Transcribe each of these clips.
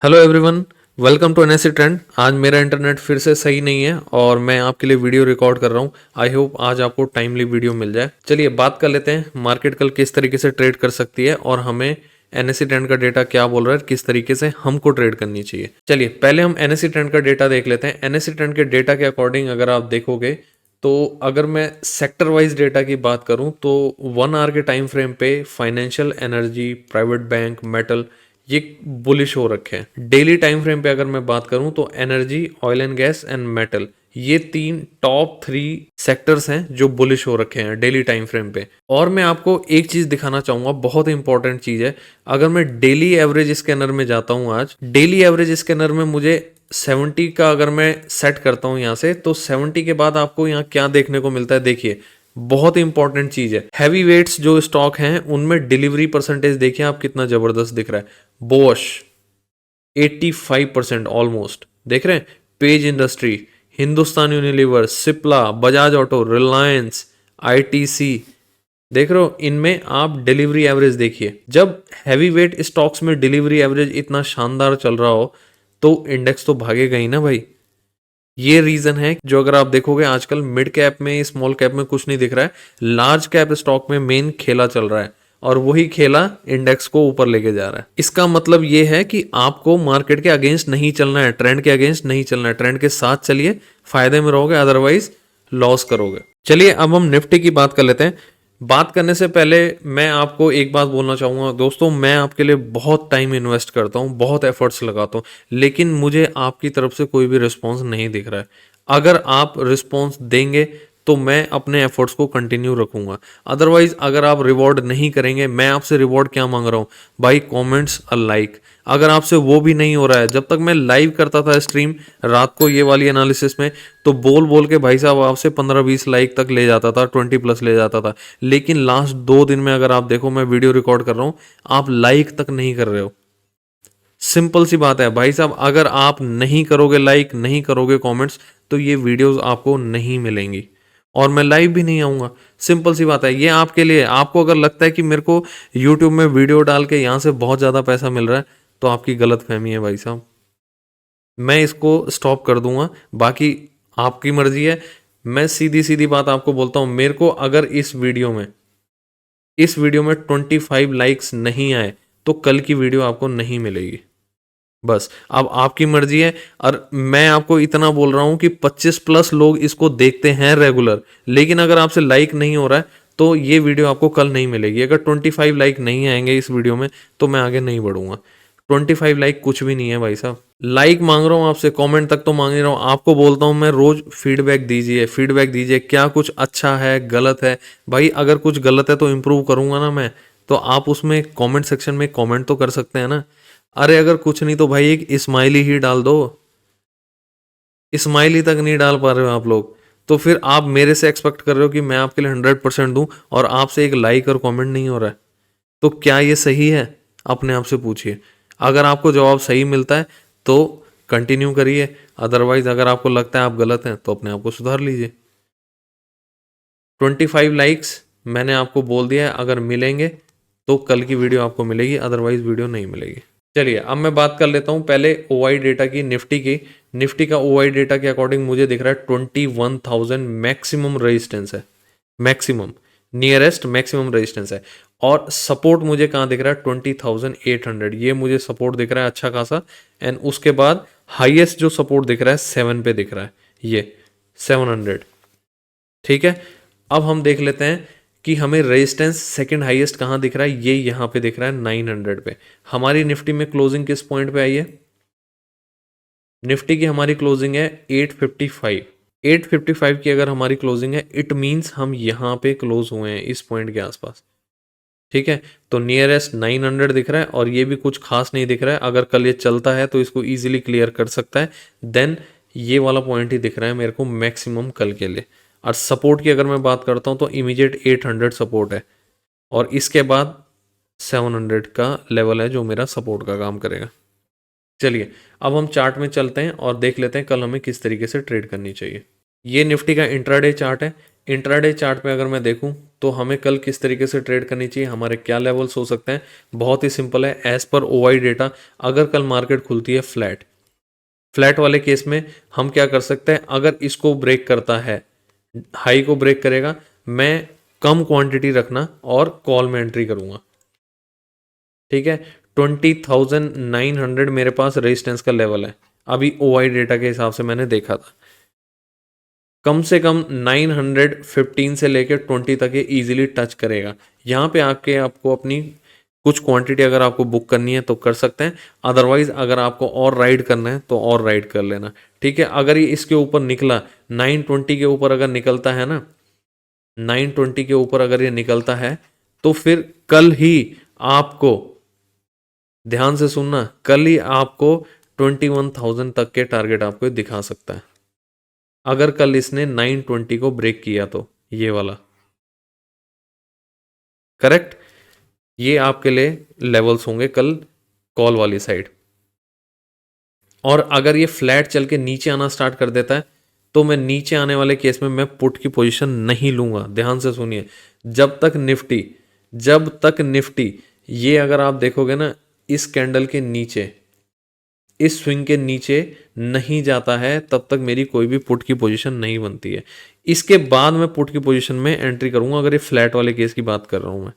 Hello everyone, welcome to NSC trend. आज मेरा internet फिर से सही नहीं है और मैं आपके लिए वीडियो रिकॉर्ड कर रहा हूँ। आई होप आज आपको टाइमली वीडियो मिल जाए। चलिए बात कर लेते हैं मार्केट कल किस तरीके से ट्रेड कर सकती है और हमें एनएससी ट्रेंड का डेटा क्या बोल रहा है, किस तरीके से हमको ट्रेड करनी चाहिए। चलिए पहले हम एनएससी ट्रेंड का डेटा देख लेते हैं। एनएससी ट्रेंड के डेटा के अकॉर्डिंग अगर आप देखोगे तो अगर मैं सेक्टर वाइज डेटा की बात करूं तो 1 आवर के टाइम फ्रेम पे financial, energy, private bank, metal ये बुलिश हो रखे हैं। डेली टाइम फ्रेम पे अगर मैं बात करूं तो energy, oil and gas and metal ये 3 टॉप 3 सेक्टर्स हैं जो बुलिश हो रखे हैं डेली टाइम फ्रेम पे। और मैं आपको एक चीज दिखाना चाहूंगा, बहुत इंपॉर्टेंट चीज है। अगर मैं डेली एवरेज स्कैनर में जाता हूं, आज डेली एवरेज स्कैनर में मुझे 70 का अगर मैं सेट करता हूं यहाँ से, तो 70 के बाद आपको यहाँ क्या देखने को मिलता है, देखिए बहुत इंपॉर्टेंट चीज है। हैवी वेट्स जो स्टॉक हैं उनमें डिलीवरी परसेंटेज देखिए आप कितना जबरदस्त दिख रहा है। बोश 85% ऑलमोस्ट देख रहे हैं। Page industry, Hindustan Unilever, Cipla, Bajaj auto, Reliance, ITC, देख रहे हो। इनमें आप डिलीवरी एवरेज देखिए। जब हैवी वेट स्टॉक्स में डिलीवरी एवरेज इतना शानदार चल रहा हो तो इंडेक्स तो भागेगा ही ना भाई। ये रीजन है जो अगर आप देखोगे आजकल मिड कैप में, स्मॉल कैप में कुछ नहीं दिख रहा है, लार्ज कैप स्टॉक में मेन खेला चल रहा है और वही खेला इंडेक्स को ऊपर लेके जा रहा है। इसका मतलब ये है कि आपको मार्केट के अगेंस्ट नहीं चलना है, ट्रेंड के अगेंस्ट नहीं चलना है, ट्रेंड के साथ चलिए, फायदे में रहोगे, अदरवाइज लॉस करोगे। चलिए अब हम निफ्टी की बात कर लेते हैं। बात करने से पहले मैं आपको एक बात बोलना चाहूँगा दोस्तों, मैं आपके लिए बहुत टाइम इन्वेस्ट करता हूँ, बहुत एफर्ट्स लगाता हूँ, लेकिन मुझे आपकी तरफ से कोई भी रिस्पॉन्स नहीं दिख रहा है। अगर आप रिस्पॉन्स देंगे तो मैं अपने एफर्ट्स को कंटिन्यू रखूंगा। अदरवाइज अगर आप रिवॉर्ड नहीं करेंगे, मैं आपसे रिवॉर्ड क्या मांग रहा हूँ भाई? कमेंट्स और लाइक। अगर आपसे वो भी नहीं हो रहा है, जब तक मैं लाइव करता था स्ट्रीम रात को ये वाली एनालिसिस में, तो बोल बोल के भाई साहब आपसे 15-20 लाइक तक ले जाता था, 20+ ले जाता था। लेकिन लास्ट 2 दिन में अगर आप देखो, मैं वीडियो रिकॉर्ड कर रहा हूँ, आप लाइक तक नहीं कर रहे हो। सिंपल सी बात है भाई साहब, अगर आप नहीं करोगे लाइक, नहीं करोगे कमेंट्स, तो ये वीडियोस आपको नहीं मिलेंगी और मैं लाइव भी नहीं आऊंगा। सिंपल सी बात है। ये आपके लिए, आपको अगर लगता है कि मेरे को यूट्यूब में वीडियो डाल के यहाँ से बहुत ज़्यादा पैसा मिल रहा है, तो आपकी गलत फहमी है भाई साहब। मैं इसको स्टॉप कर दूंगा, बाकी आपकी मर्जी है। मैं सीधी सीधी बात आपको बोलता हूँ, मेरे को अगर इस वीडियो में 25 लाइक्स नहीं आए तो कल की वीडियो आपको नहीं मिलेगी। बस अब आपकी मर्जी है। और मैं आपको इतना बोल रहा हूं कि 25+ लोग इसको देखते हैं रेगुलर, लेकिन अगर आपसे लाइक नहीं हो रहा है तो ये वीडियो आपको कल नहीं मिलेगी। अगर 25 लाइक नहीं आएंगे इस वीडियो में तो मैं आगे नहीं बढ़ूंगा। 25 लाइक कुछ भी नहीं है भाई साहब। लाइक मांग रहा हूँ आपसे, कमेंट तक तो मांग ही रहा हूँ। आपको बोलता हूँ मैं रोज फीडबैक दीजिए, फीडबैक दीजिए, क्या कुछ अच्छा है, गलत है। भाई अगर कुछ गलत है तो इम्प्रूव करूंगा ना मैं, तो आप उसमें कमेंट सेक्शन में कमेंट तो कर सकते हैं ना। अरे अगर कुछ नहीं तो भाई एक स्माइली ही डाल दो। स्माइली तक नहीं डाल पा रहे हो आप लोग, तो फिर आप मेरे से एक्सपेक्ट कर रहे हो कि मैं आपके लिए 100% दूं और आपसे एक लाइक और कमेंट नहीं हो रहा है, तो क्या ये सही है? अपने आप से पूछिए। अगर आपको जवाब सही मिलता है तो कंटिन्यू करिए, अदरवाइज अगर आपको लगता है आप गलत हैं तो अपने आप को सुधार लीजिए। 25 लाइक्स मैंने आपको बोल दिया है, अगर मिलेंगे तो कल की वीडियो आपको मिलेगी, अदरवाइज वीडियो नहीं मिलेगी। चलिए अब मैं बात कर लेता हूँ पहले ओआई डेटा की, निफ्टी की। निफ्टी का ओआई डेटा के अकॉर्डिंग मुझे दिख रहा है 21,000 मैक्सिमम रेजिस्टेंस है, मैक्सिमम, नियरेस्ट मैक्सिमम रेजिस्टेंस है। और सपोर्ट मुझे कहाँ दिख रहा है? 20,800, ये मुझे सपोर्ट दिख रहा है अच्छा खासा। एंड उसके बाद हाईएस्ट जो सपोर्ट दिख रहा है 7 पे दिख रहा है, ये 700। ठीक है, अब हम देख लेते हैं कि हमें रेजिस्टेंस सेकंड हाईएस्ट कहाँ दिख रहा है। ये यहाँ पे दिख रहा है 900 पे। हमारी निफ्टी में क्लोजिंग किस पॉइंट पे आई है? निफ्टी की हमारी क्लोजिंग है 855। 855 की अगर हमारी क्लोजिंग है, इट मीन्स हम यहाँ पे क्लोज हुए हैं इस पॉइंट के आसपास। ठीक है, तो नियरेस्ट 900 दिख रहा है और ये भी कुछ खास नहीं दिख रहा है। अगर कल ये चलता है तो इसको इजीली क्लियर कर सकता है। देन ये वाला पॉइंट ही दिख रहा है मेरे को मैक्सिमम कल के लिए। और सपोर्ट की अगर मैं बात करता हूँ तो इमीडिएट 800 सपोर्ट है और इसके बाद 700 का लेवल है जो मेरा सपोर्ट का काम करेगा। चलिए अब हम चार्ट में चलते हैं और देख लेते हैं कल हमें किस तरीके से ट्रेड करनी चाहिए। ये निफ्टी का इंट्राडे चार्ट है। इंट्राडे चार्ट पे अगर मैं देखूं तो हमें कल किस तरीके से ट्रेड करनी चाहिए, हमारे क्या लेवल्स हो सकते हैं, बहुत ही सिंपल है। एज पर ओआई डेटा अगर कल मार्केट खुलती है फ्लैट, फ्लैट वाले केस में हम क्या कर सकते हैं, अगर इसको ब्रेक करता है, हाई को ब्रेक करेगा, मैं कम क्वांटिटी रखना और कॉल में एंट्री करूंगा। ठीक है, 20,900 मेरे पास रेजिस्टेंस का लेवल है, अभी ओआई डेटा के हिसाब से मैंने देखा था। कम से कम 915 से लेकर 20 तक ये इजीली टच करेगा। यहाँ पे आके आपको अपनी कुछ क्वांटिटी अगर आपको बुक करनी है तो कर सकते हैं, अदरवाइज अगर आपको और राइड करना है तो और राइड कर लेना। ठीक है, अगर ये इसके ऊपर निकला, 920 के ऊपर अगर निकलता है ना, 920 के ऊपर अगर ये निकलता है तो फिर कल ही आपको, ध्यान से सुनना, कल ही आपको 21,000 तक के टारगेट आपको दिखा सकता है, अगर कल इसने 920 को ब्रेक किया तो। ये वाला करेक्ट, ये आपके लिए लेवल्स होंगे कल कॉल वाली साइड। और अगर ये फ्लैट चल के नीचे आना स्टार्ट कर देता है तो मैं नीचे आने वाले केस में मैं पुट की पोजीशन नहीं लूंगा। ध्यान से सुनिए, जब तक निफ्टी ये अगर आप देखोगे ना, इस कैंडल के नीचे, इस स्विंग के नीचे नहीं जाता है, तब तक मेरी कोई भी पुट की पोजीशन नहीं बनती है। इसके बाद मैं पुट की पोजीशन में एंट्री करूंगा, अगर ये फ्लैट वाले केस की बात कर रहा हूं मैं।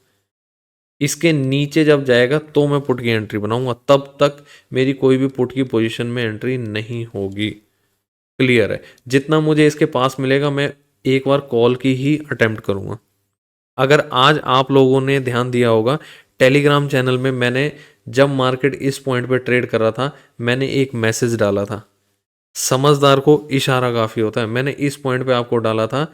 इसके नीचे जब जाएगा तो मैं पुट की एंट्री बनाऊंगा, तब तक मेरी कोई भी पुट की पोजीशन में एंट्री नहीं होगी। क्लियर है? जितना मुझे इसके पास मिलेगा मैं एक बार कॉल की ही अटेम्प्ट करूंगा। अगर आज आप लोगों ने ध्यान दिया होगा, टेलीग्राम चैनल में मैंने जब मार्केट इस पॉइंट पे ट्रेड कर रहा था, मैंने एक मैसेज डाला था, समझदार को इशारा काफी होता है। मैंने इस पॉइंट पे आपको डाला था,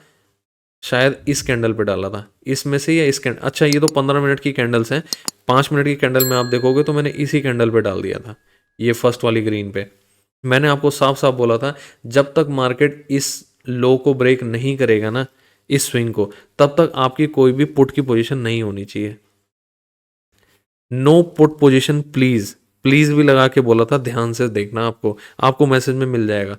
शायद इस कैंडल पे डाला था, इसमें से या इस कैंडल, अच्छा ये तो 15 मिनट की कैंडल्स हैं, 5 मिनट की कैंडल में आप देखोगे तो मैंने इसी कैंडल पे डाल दिया था, ये फर्स्ट वाली ग्रीन पे। मैंने आपको साफ साफ बोला था, जब तक मार्केट इस लो को ब्रेक नहीं करेगा ना, इस स्विंग को, तब तक आपकी कोई भी पुट की पोजीशन नहीं होनी चाहिए। Know put position please, please भी लगा के बोला था, ध्यान से देखना, आपको आपको मैसेज में मिल जाएगा।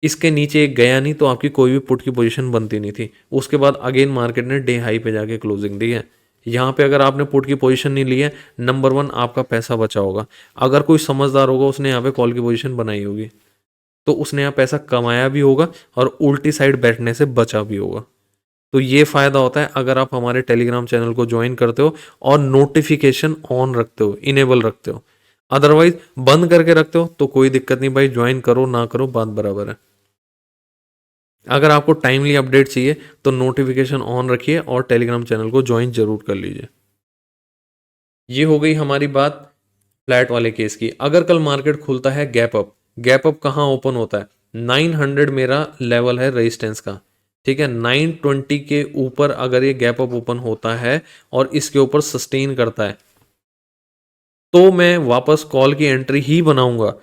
इसके नीचे एक गया नहीं तो आपकी कोई भी पुट की पोजीशन बनती नहीं थी। उसके बाद अगेन मार्केट ने डे हाई पे जाके क्लोजिंग दी है। यहाँ पे अगर आपने पुट की पोजीशन नहीं ली है, नंबर 1 आपका पैसा बचा होगा। अगर कोई समझदार होगा उसने यहाँ पे कॉल की पोजीशन बनाई होगी, तो उसने यहाँ पैसा कमाया भी होगा और उल्टी साइड बैठने से बचा भी होगा। तो ये फायदा होता है अगर आप हमारे टेलीग्राम चैनल को ज्वाइन करते हो और नोटिफिकेशन ऑन रखते हो, इनेबल रखते हो। अदरवाइज बंद करके रखते हो तो कोई दिक्कत नहीं भाई, ज्वाइन करो ना करो बात बराबर है। अगर आपको टाइमली अपडेट चाहिए तो नोटिफिकेशन ऑन रखिए और टेलीग्राम चैनल को ज्वाइन जरूर कर लीजिए। ये हो गई हमारी बात फ्लैट वाले केस की। अगर कल मार्केट खुलता है गैप अप, गैप अप कहाँ ओपन होता है, 900 मेरा लेवल है रेजिस्टेंस का। ठीक है, 920 के ऊपर अगर ये गैप अप ओपन होता है और इसके ऊपर सस्टेन करता है तो मैं वापस कॉल की एंट्री ही बनाऊंगा।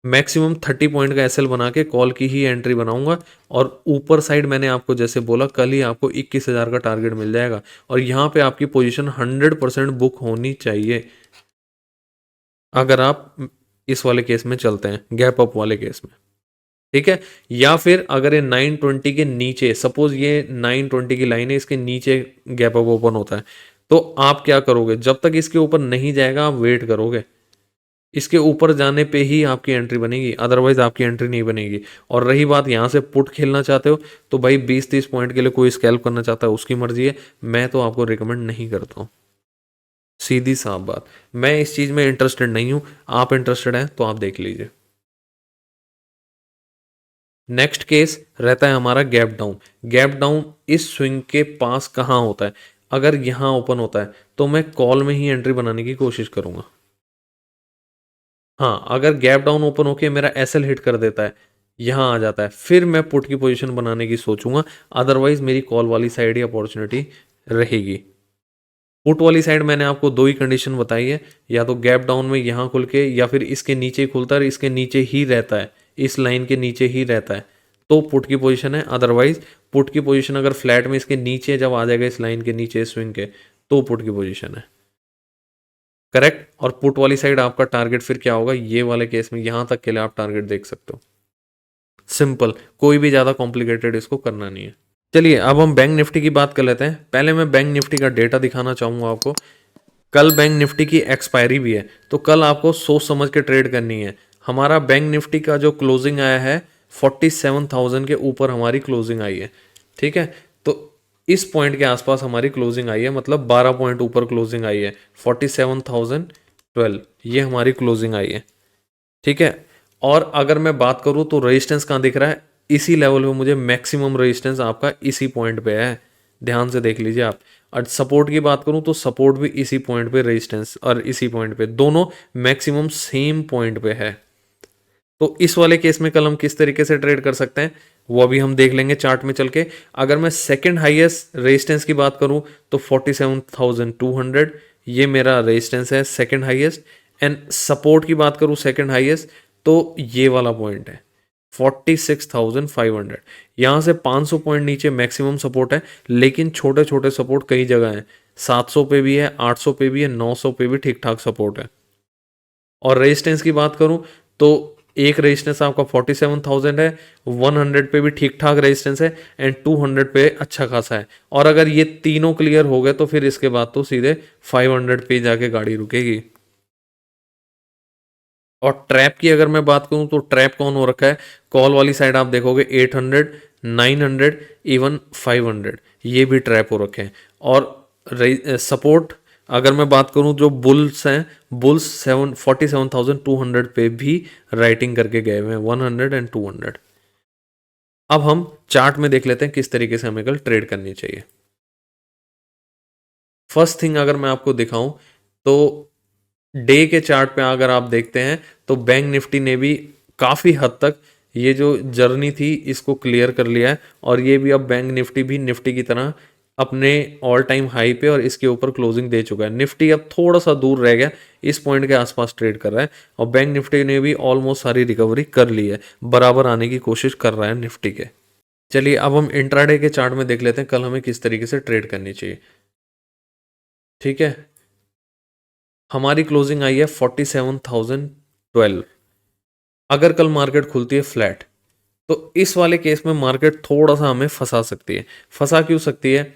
मैक्सिमम 30 पॉइंट का एसएल बना के कॉल की ही एंट्री बनाऊंगा। और ऊपर साइड मैंने आपको जैसे बोला, कल ही आपको 21,000 का टारगेट मिल जाएगा और यहाँ पे आपकी पोजीशन 100% बुक होनी चाहिए अगर आप इस वाले केस में चलते हैं, गैप अप वाले केस में। ठीक है, या फिर अगर ये 920 के नीचे, सपोज ये 920 की लाइन है, इसके नीचे गैप अप ओपन होता है, तो आप क्या करोगे, जब तक इसके ऊपर नहीं जाएगा आप वेट करोगे। इसके ऊपर जाने पे ही आपकी एंट्री बनेगी, अदरवाइज आपकी एंट्री नहीं बनेगी। और रही बात यहाँ से पुट खेलना चाहते हो तो भाई 20-30 पॉइंट के लिए कोई स्कैल्प करना चाहता है उसकी मर्जी है, मैं तो आपको रिकमेंड नहीं करता हूँ। सीधी साफ बात, मैं इस चीज में इंटरेस्टेड नहीं हूं। आप इंटरेस्टेड हैं तो आप देख लीजिए। नेक्स्ट केस रहता है हमारा गैप डाउन। गैप डाउन इस स्विंग के पास कहाँ होता है, अगर यहां ओपन होता है तो मैं कॉल में ही एंट्री बनाने की कोशिश करूंगा। हाँ, अगर गैप डाउन ओपन होके मेरा एसएल हिट कर देता है, यहां आ जाता है, फिर मैं पुट की पोजीशन बनाने की सोचूंगा। अदरवाइज मेरी कॉल वाली साइड ही अपॉर्चुनिटी रहेगी। पुट वाली साइड मैंने आपको दो ही कंडीशन बताई है, या तो गैप डाउन में यहाँ खुल के, या फिर इसके नीचे खुलता है, इसके नीचे ही रहता है, इस लाइन के नीचे ही रहता है, तो पुट की पोजीशन है। अदरवाइज पुट की पोजीशन अगर फ्लैट में इसके नीचे जब आ जाएगा, इस लाइन के नीचे स्विंग के, तो पुट की पोजीशन है। करेक्ट। और पुट वाली साइड आपका टारगेट फिर क्या होगा, ये वाले केस में यहां तक के लिए आप टारगेट देख सकते हो। सिंपल, कोई भी ज्यादा कॉम्प्लिकेटेड इसको करना नहीं है। चलिए अब हम बैंक निफ्टी की बात कर लेते हैं। पहले मैं बैंक निफ्टी का डेटा दिखाना चाहूंगा आपको। कल बैंक निफ्टी की एक्सपायरी भी है, तो कल आपको सोच समझ के ट्रेड करनी है। हमारा बैंक निफ्टी का जो क्लोजिंग आया है 47,000 के ऊपर हमारी क्लोजिंग आई है। ठीक है, तो इस पॉइंट के आसपास हमारी क्लोजिंग आई है, मतलब 12 पॉइंट ऊपर क्लोजिंग आई है। 47,012 ये हमारी क्लोजिंग आई है। ठीक है, और अगर मैं बात करूं तो रेजिस्टेंस कहाँ दिख रहा है, इसी लेवल पे मुझे मैक्सिमम रेजिस्टेंस आपका इसी पॉइंट पे है। ध्यान से देख लीजिए आप। और सपोर्ट की बात करूं तो सपोर्ट भी इसी पॉइंट पे, रेजिस्टेंस और इसी पॉइंट पे, दोनों मैक्सिमम सेम पॉइंट पे है। तो इस वाले केस में कल हम किस तरीके से ट्रेड कर सकते हैं वो अभी हम देख लेंगे चार्ट में चल के। अगर मैं सेकंड हाईएस्ट रेजिस्टेंस की बात करूं तो 47,200 ये मेरा रेजिस्टेंस है सेकंड हाईएस्ट। एंड सपोर्ट की बात करूं सेकंड हाईएस्ट तो ये वाला पॉइंट है 46,500। यहाँ से 500 पॉइंट नीचे मैक्सिमम सपोर्ट है, लेकिन छोटे छोटे सपोर्ट कई जगह हैं। 700 पे भी है, 800 पे भी है, 900 पे भी ठीक ठाक सपोर्ट है। और रेजिस्टेंस की बात करूं तो एक रेजिस्टेंस आपका 47,000 है, 100 पे भी ठीक ठाक रेजिस्टेंस है, एंड 200 पे अच्छा खासा है। और अगर ये तीनों क्लियर हो गए तो फिर इसके बाद तो सीधे 500 पे जाके गाड़ी रुकेगी। और ट्रैप की अगर मैं बात करूं तो ट्रैप कौन हो रखा है, कॉल वाली साइड आप देखोगे 800, 900, इवन 500 ये भी ट्रैप हो रखे हैं। और सपोर्ट अगर मैं बात करूं जो बुल्स हैं, बुल्स 47,200 पे भी राइटिंग करके गए हुए हैं, 100 एंड 200। अब हम चार्ट में देख लेते हैं किस तरीके से हमें कल ट्रेड करनी चाहिए। फर्स्ट थिंग अगर मैं आपको दिखाऊं तो डे के चार्ट पे अगर आप देखते हैं तो बैंक निफ्टी ने भी काफ़ी हद तक ये जो जर्नी थी इसको क्लियर कर लिया है। और ये भी अब बैंक निफ्टी भी निफ्टी की तरह अपने ऑल टाइम हाई पे और इसके ऊपर क्लोजिंग दे चुका है। निफ्टी अब थोड़ा सा दूर रह गया, इस पॉइंट के आसपास ट्रेड कर रहा है। और बैंक निफ्टी ने भी ऑलमोस्ट सारी रिकवरी कर ली है, बराबर आने की कोशिश कर रहा है निफ्टी के। चलिए अब हम इंट्राडे के चार्ट में देख लेते हैं कल हमें किस तरीके से ट्रेड करनी चाहिए। ठीक है, हमारी क्लोजिंग आई है 47,012। अगर कल मार्केट खुलती है फ्लैट तो इस वाले केस में मार्केट थोड़ा सा हमें फंसा सकती है। फंसा क्यों सकती है,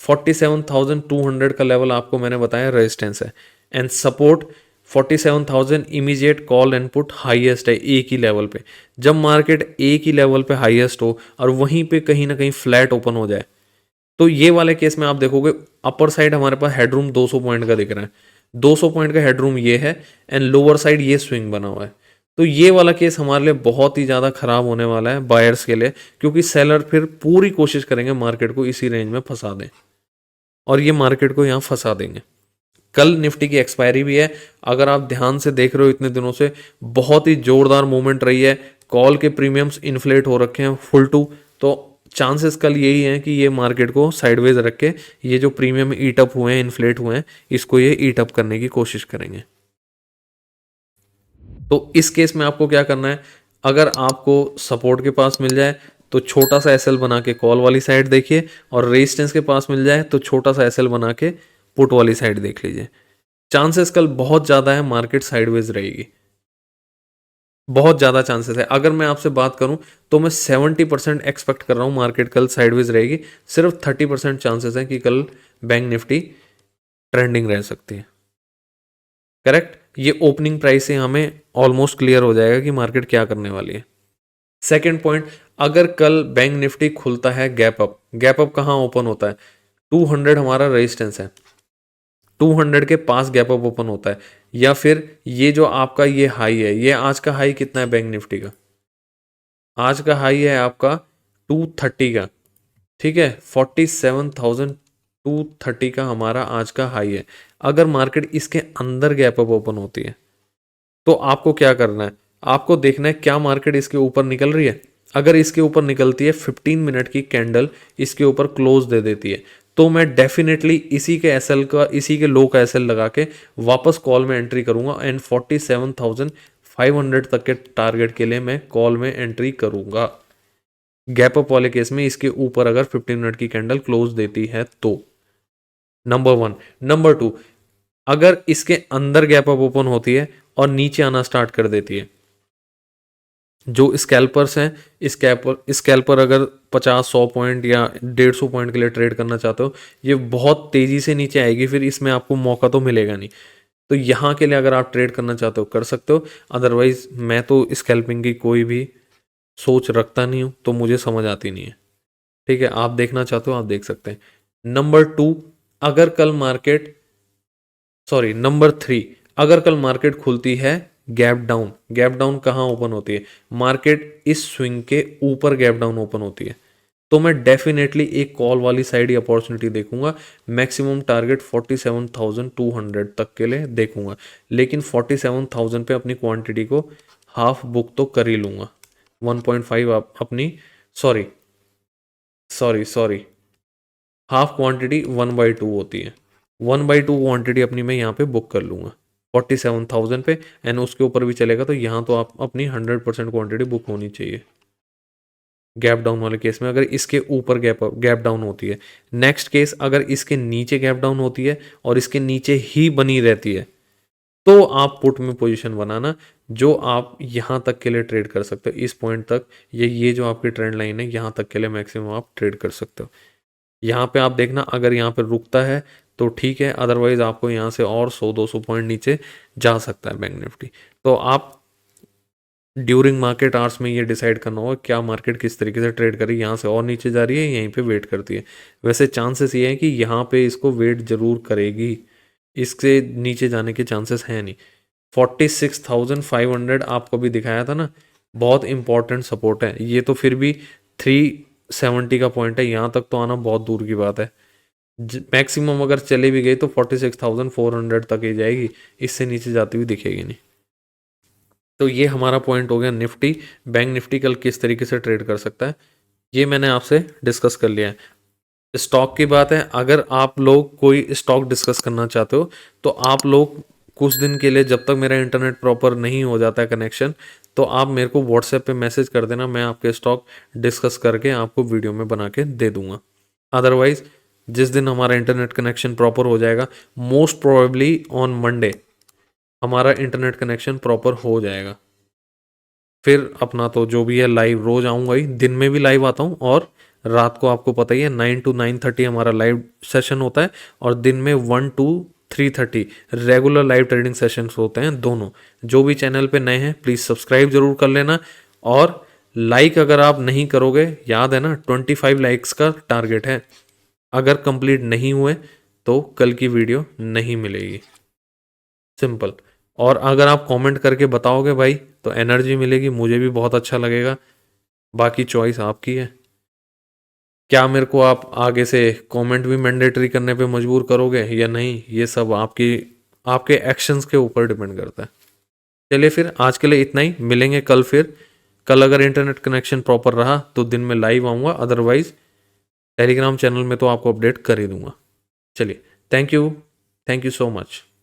47,200 का लेवल आपको मैंने बताया रेजिस्टेंस है, and support 47,000 immediate call and put highest है एक ही लेवल पे। जब मार्केट एक ही लेवल पे हाईएस्ट हो और वहीं पे कहीं ना कहीं फ्लैट ओपन हो जाए तो ये वाले केस में आप देखोगे अपर साइड हमारे पास हेडरूम 200 पॉइंट का दिख रहा है। 200 पॉइंट का हेडरूम ये है, एंड लोअर साइड ये स्विंग बना हुआ है। तो ये वाला केस हमारे लिए बहुत ही ज़्यादा खराब होने वाला है बायर्स के लिए, क्योंकि सेलर फिर पूरी कोशिश करेंगे मार्केट को इसी रेंज में फंसा दें, और ये मार्केट को यहाँ फंसा देंगे। कल निफ्टी की एक्सपायरी भी है। अगर आप ध्यान से देख रहे हो इतने दिनों से बहुत ही जोरदार मूवमेंट रही है, कॉल के प्रीमियम्स इन्फ्लेट हो रखे हैं फुल टू। तो चांसेस कल यही हैं कि ये मार्केट को साइडवेज रख के ये जो प्रीमियम ईट अप हुए हैं, इन्फ्लेट हुए हैं, इसको ये ईट अप करने की कोशिश करेंगे। तो इस केस में आपको क्या करना है, अगर आपको सपोर्ट के पास मिल जाए तो छोटा सा एसएल बना के कॉल वाली साइड देखिए, और रेजिस्टेंस के पास मिल जाए तो छोटा सा एसएल बना के पुट वाली साइड देख लीजिए। चांसेस कल बहुत ज़्यादा है मार्केट साइडवेज रहेगी, बहुत ज़्यादा चांसेस है। अगर मैं आपसे बात करूं तो मैं 70% एक्सपेक्ट कर रहा हूं मार्केट कल साइडवेज रहेगी। सिर्फ 30% चांसेस है कि कल बैंक निफ्टी ट्रेंडिंग रह सकती है। करेक्ट, ये ओपनिंग प्राइस से हमें ऑलमोस्ट क्लियर हो जाएगा कि मार्केट क्या करने वाली है। सेकेंड पॉइंट, अगर कल बैंक निफ्टी खुलता है गैप अप, गैप अप कहाँ ओपन होता है, 200 हमारा रेजिस्टेंस है, 200 के पास गैप अप ओपन होता है। या फिर ये जो आपका ये हाई है, ये आज का हाई कितना है बैंक निफ्टी का, आज का हाई है आपका 230 का। ठीक है, 47,230 का हमारा आज का हाई है। अगर मार्केट इसके अंदर गैप अप ओपन होती है तो आपको क्या करना है, आपको देखना है क्या मार्केट इसके ऊपर निकल रही है। अगर इसके ऊपर निकलती है, 15 मिनट की कैंडल इसके ऊपर क्लोज दे देती है, तो मैं डेफिनेटली इसी के एसएल का, इसी के लो का एसएल लगा के वापस कॉल में एंट्री करूंगा, एंड 47,500 तक के टारगेट के लिए मैं कॉल में एंट्री करूंगा। गैप अप वाले केस में इसके ऊपर अगर 15 मिनट की कैंडल क्लोज देती है तो, नंबर वन। नंबर टू, अगर इसके अंदर गैप अप ओपन होती है और नीचे आना स्टार्ट कर देती है जो स्कैल्पर्स हैं, स्कैल्पर अगर 50-100 पॉइंट या 150 पॉइंट के लिए ट्रेड करना चाहते हो, ये बहुत तेज़ी से नीचे आएगी, फिर इसमें आपको मौका तो मिलेगा नहीं। तो यहाँ के लिए अगर आप ट्रेड करना चाहते हो कर सकते हो, अदरवाइज मैं तो स्कैल्पिंग की कोई भी सोच रखता नहीं हूँ, तो मुझे समझ आती नहीं है। ठीक है, आप देखना चाहते हो आप देख सकते हैं। नंबर 2, अगर कल मार्केट सॉरी नंबर 3, अगर कल मार्केट खुलती है गैप डाउन, गैप डाउन कहाँ ओपन होती है, मार्केट इस स्विंग के ऊपर गैप डाउन ओपन होती है, तो मैं डेफिनेटली एक कॉल वाली साइड ही अपॉर्चुनिटी देखूंगा। मैक्सिमम टारगेट 47,200 तक के लिए देखूंगा, लेकिन 47,000 पे अपनी क्वांटिटी को हाफ बुक तो कर ही लूंगा। 1.5 अपनी sorry sorry sorry half quantity 1/2 होती है, 1/2 क्वांटिटी अपनी मैं यहाँ पे बुक कर लूँगा 47,000 पे, एंड उसके ऊपर भी चलेगा तो यहाँ तो आप अपनी 100% क्वांटिटी बुक होनी चाहिए गैप डाउन वाले केस में, अगर इसके ऊपर गैप डाउन होती है। नेक्स्ट केस, अगर इसके नीचे गैप डाउन होती है और इसके नीचे ही बनी रहती है, तो आप पुट में पोजीशन बनाना, जो आप यहाँ तक के लिए ट्रेड कर सकते हो, इस पॉइंट तक, ये जो आपकी ट्रेंड लाइन है यहाँ तक के लिए मैक्सिमम आप ट्रेड कर सकते हो। यहाँ पे आप देखना, अगर यहाँ पे रुकता है तो ठीक है, अदरवाइज आपको यहाँ से और 100-200 पॉइंट नीचे जा सकता है बैंक निफ्टी। तो आप ड्यूरिंग मार्केट आवर्स में ये डिसाइड करना होगा क्या मार्केट किस तरीके से ट्रेड करी, यहाँ से और नीचे जा रही है, यहीं पे वेट करती है। वैसे चांसेस ये हैं कि यहाँ पे इसको वेट जरूर करेगी, इसके नीचे जाने के चांसेस हैं नहीं। 46,500 आपको भी दिखाया था ना, बहुत इंपॉर्टेंट सपोर्ट है ये, तो फिर भी 370 का पॉइंट है, यहाँ तक तो आना बहुत दूर की बात है। मैक्सिमम अगर चले भी गई तो 46,400 तक ही जाएगी, इससे नीचे जाती हुई दिखेगी नहीं। तो ये हमारा पॉइंट हो गया निफ्टी। बैंक निफ्टी कल किस तरीके से ट्रेड कर सकता है, ये मैंने आपसे डिस्कस कर लिया है। स्टॉक की बात है, अगर आप लोग कोई स्टॉक डिस्कस करना चाहते हो तो आप लोग कुछ दिन के लिए, जब तक मेरा इंटरनेट प्रॉपर नहीं हो जाता है कनेक्शन, तो आप मेरे को व्हाट्सएप पे मैसेज कर देना, मैं आपके स्टॉक डिस्कस करके आपको वीडियो में बना के दे दूंगा। अदरवाइज जिस दिन हमारा इंटरनेट कनेक्शन प्रॉपर हो जाएगा, मोस्ट प्रोबेबली ऑन मंडे हमारा इंटरनेट कनेक्शन प्रॉपर हो जाएगा, फिर अपना तो जो भी है लाइव रोज आऊँगा ही, दिन में भी लाइव आता हूँ और रात को आपको पता ही है 9 to 9:30 हमारा लाइव सेशन होता है, और दिन में 1 to 3:30 regular live trading sessions होते हैं दोनों। जो भी चैनल पे नए हैं प्लीज़ सब्सक्राइब जरूर कर लेना, और लाइक अगर आप नहीं करोगे, याद है ना 25 लाइक्स का टारगेट है, अगर कंप्लीट नहीं हुए तो कल की वीडियो नहीं मिलेगी, सिंपल। और अगर आप कमेंट करके बताओगे भाई तो एनर्जी मिलेगी, मुझे भी बहुत अच्छा लगेगा। बाकी चॉइस आपकी है, क्या मेरे को आप आगे से कमेंट भी मैंडेटरी करने पे मजबूर करोगे या नहीं, ये सब आपके एक्शंस के ऊपर डिपेंड करता है। चलिए फिर आज के लिए इतना ही, मिलेंगे कल फिर। कल अगर इंटरनेट कनेक्शन प्रॉपर रहा तो दिन में लाइव आऊँगा, अदरवाइज टेलीग्राम चैनल में तो आपको अपडेट कर ही दूंगा। चलिए, थैंक यू सो मच।